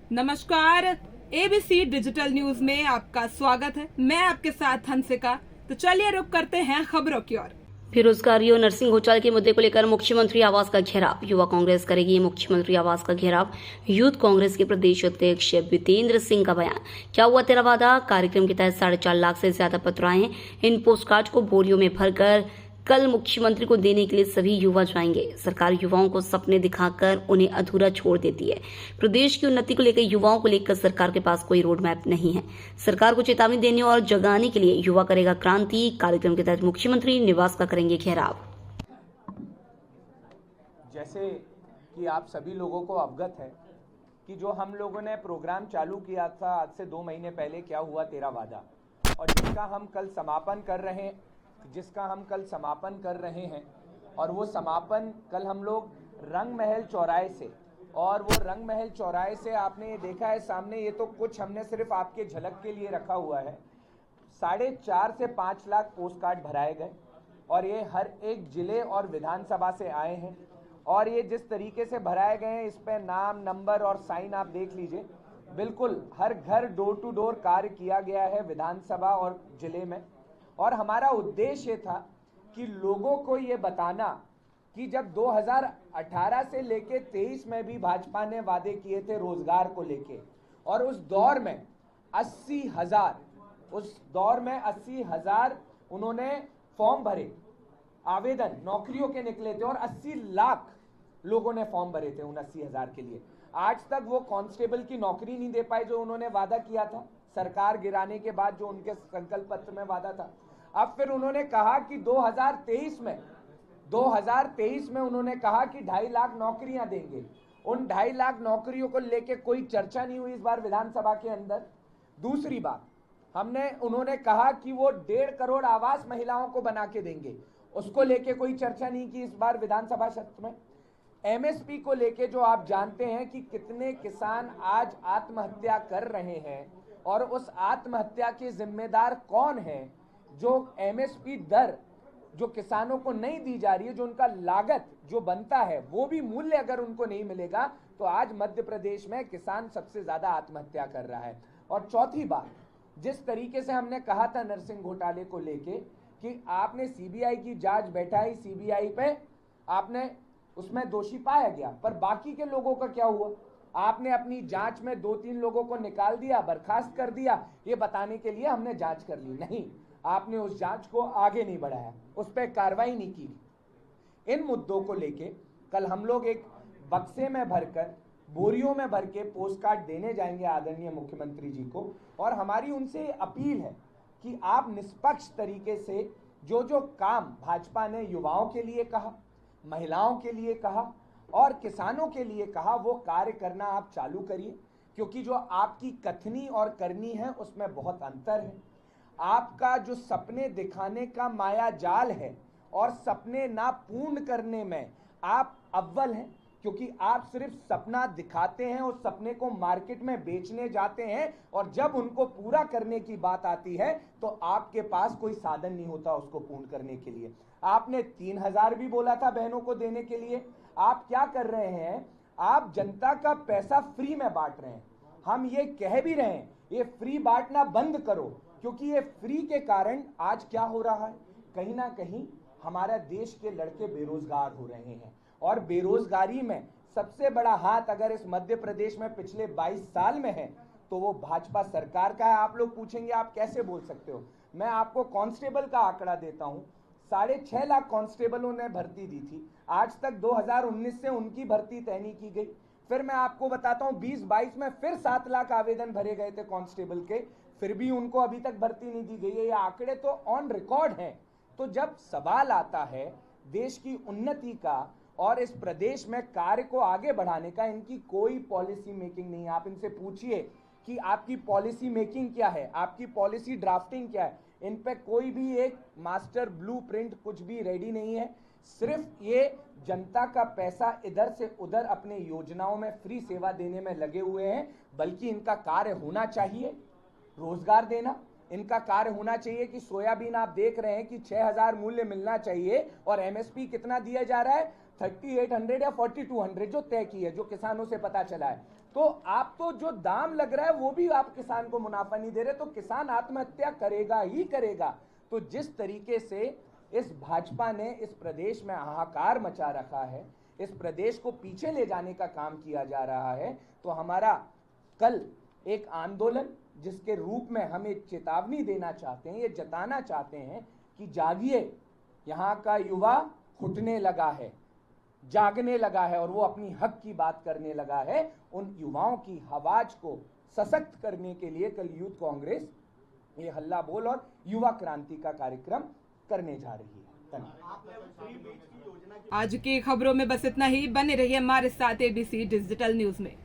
नमस्कार, ABC digital news में आपका स्वागत है। मैं आपके साथ हंसिका। तो चलिए रुक करते हैं खबरों की ओर। बेरोजगारी और नर्सिंग घोटाले के मुद्दे को लेकर मुख्यमंत्री आवास का घेराव। युवा कांग्रेस करेगी मुख्यमंत्री आवास का घेराव। यूथ कांग्रेस के प्रदेश अध्यक्ष वितेंद्र सिंह का बयान। क्या हुआ तेरा वादा कार्यक्रम के तहत 4.5 लाख से ज्यादा पत्र आए हैं। इन पोस्ट कार्ड को बोरियों में भरकर कल मुख्यमंत्री को देने के लिए सभी युवा जाएंगे। सरकार युवाओं को सपने दिखाकर उन्हें अधूरा छोड़ देती है। प्रदेश की उन्नति को लेकर युवाओं को लेकर सरकार के पास कोई रोड मैप नहीं है। सरकार को चेतावनी देने और जगाने के लिए युवा करेगा क्रांति कार्यक्रम के तहत मुख्यमंत्री निवास का करेंगे घेराव। जैसे कि आप सभी लोगों को अवगत है कि जो हम लोगों ने प्रोग्राम चालू किया था आज से 2 महीने पहले, क्या हुआ तेरा वादा, और जिसका हम कल समापन कर रहे हैं और वो समापन कल हम लोग रंग महल चौराहे से, और वो रंग महल चौराहे से आपने ये देखा है सामने, ये तो कुछ हमने सिर्फ आपके झलक के लिए रखा हुआ है। 4.5 से 5 लाख पोस्ट कार्ड भराए गए और ये हर एक जिले और विधानसभा से आए हैं। और ये जिस तरीके से भराए गए हैं, इस पे नाम, नंबर और साइन आप देख लीजिए। बिल्कुल हर घर डोर टू डोर कार्य किया गया है विधानसभा और जिले में। और हमारा उद्देश्य था कि लोगों को ये बताना कि जब 2018 से लेके 23 में भी भाजपा ने वादे किए थे रोजगार को लेके, और उस दौर में 80,000 उन्होंने फॉर्म भरे, आवेदन नौकरियों के निकले थे, और 80 लाख लोगों ने फॉर्म भरे थे उन 80,000 के लिए। आज तक वो कांस्टेबल की नौकरी नहीं दे पाए जो उन्होंने वादा किया था सरकार गिराने के बाद, जो उनके संकल्प पत्र में वादा था। अब फिर उन्होंने कहा कि 2023 में उन्होंने कहा कि 2.5 लाख नौकरियां देंगे। उन 2.5 लाख नौकरियों को लेके कोई चर्चा नहीं हुई इस बार विधानसभा के अंदर। दूसरी बात, उन्होंने कहा कि वो 1.5 करोड़ आवास महिलाओं को बना के देंगे, उसको लेके कोई चर्चा नहीं की इस बार विधानसभा सत्र में। एमएसपी को लेके जो आप जानते हैं कि कितने किसान आज आत्महत्या कर रहे हैं, और उस आत्महत्या के जिम्मेदार कौन है, जो एमएसपी दर जो किसानों को नहीं दी जा रही है, जो उनका लागत जो बनता है वो भी मूल्य अगर उनको नहीं मिलेगा, तो आज मध्य प्रदेश में किसान सबसे ज्यादा आत्महत्या कर रहा है। और चौथी बात, जिस तरीके से हमने कहा था नर्सिंग घोटाले को लेके कि आपने सीबीआई की जांच बैठाई, सीबीआई पे आपने उसमें दोषी पाया गया, पर बाकी के लोगों का क्या हुआ? आपने अपनी जांच में 2-3 लोगों को निकाल दिया, बर्खास्त कर दिया, ये बताने के लिए हमने जांच कर ली। नहीं, आपने उस जांच को आगे नहीं बढ़ाया, उस पर कार्रवाई नहीं की। इन मुद्दों को लेके कल हम लोग एक बक्से में भरकर, बोरियों में भर के पोस्ट कार्ड देने जाएंगे आदरणीय मुख्यमंत्री जी को। और हमारी उनसे अपील है कि आप निष्पक्ष तरीके से जो जो काम भाजपा ने युवाओं के लिए कहा, महिलाओं के लिए कहा और किसानों के लिए कहा, वो कार्य करना आप चालू करिए, क्योंकि जो आपकी कथनी और करनी है उसमें बहुत अंतर है। आपका जो सपने दिखाने का माया जाल है और सपने ना पूर्ण करने में आप अव्वल हैं, क्योंकि आप सिर्फ सपना दिखाते हैं, उस सपने को मार्केट में बेचने जाते हैं, और जब उनको पूरा करने की बात आती है तो आपके पास कोई साधन नहीं होता उसको पूर्ण करने के लिए। आपने 3,000 भी बोला था बहनों को देने के लिए, आप क्या कर रहे हैं? आप जनता का पैसा फ्री में बांट रहे हैं। हम ये कह भी रहे हैं, ये फ्री बांटना बंद करो, क्योंकि ये फ्री के कारण आज क्या हो रहा है, कहीं ना कहीं हमारा देश के लड़के बेरोजगार हो रहे हैं। और बेरोजगारी में सबसे बड़ा हाथ अगर इस मध्य प्रदेश में पिछले 22 साल में है तो वो भाजपा सरकार का है। आप लोग पूछेंगे आप कैसे बोल सकते हो? मैं आपको कांस्टेबल का आंकड़ा देता हूं। 6.5 लाख कांस्टेबलों ने भर्ती दी थी, आज तक 2019 से उनकी भर्ती तय नहीं की गई। फिर मैं आपको बताता हूं 2022 में फिर 7 लाख आवेदन भरे गए थे कांस्टेबल के, फिर भी उनको अभी तक भर्ती नहीं दी गई है। ये आंकड़े तो ऑन रिकॉर्ड हैं। तो जब सवाल आता है देश की उन्नति का और इस प्रदेश में कार्य को आगे बढ़ाने का, इनकी कोई पॉलिसी मेकिंग नहीं है। आप इनसे पूछिए कि आपकी पॉलिसी मेकिंग क्या है, आपकी पॉलिसी ड्राफ्टिंग क्या है। इन पे कोई भी एक मास्टर ब्लूप्रिंट कुछ भी रेडी नहीं है। सिर्फ ये जनता का पैसा इधर से उधर अपने योजनाओं में फ्री सेवा देने में लगे हुए हैं। बल्कि इनका कार्य होना चाहिए रोजगार देना। इनका कार्य होना चाहिए कि सोयाबीन आप देख रहे हैं कि 6,000 मूल्य मिलना चाहिए, और एमएसपी कितना दिया जा रहा है, 3,800 या 4,200 जो तय की है, जो किसानों से पता चला है। तो आप तो जो दाम लग रहा है वो भी आप किसान को मुनाफा नहीं दे रहे, तो किसान आत्महत्या करेगा ही करेगा। तो जिस तरीके से इस भाजपा ने इस प्रदेश में हाहाकार मचा रखा है, इस प्रदेश को पीछे ले जाने का काम किया जा रहा है, तो हमारा कल एक आंदोलन जिसके रूप में हम एक चेतावनी देना चाहते हैं, ये जताना चाहते हैं कि जागिए, यहाँ का युवा घुटने लगा है, जागने लगा है और वो अपनी हक की बात करने लगा है। उन युवाओं की आवाज को सशक्त करने के लिए कल यूथ कांग्रेस ये हल्ला बोल और युवा क्रांति का कार्यक्रम करने जा रही है। धन्यवाद। आज की खबरों में बस इतना ही। बने रहिए हमारे साथ एबीसी डिजिटल न्यूज में।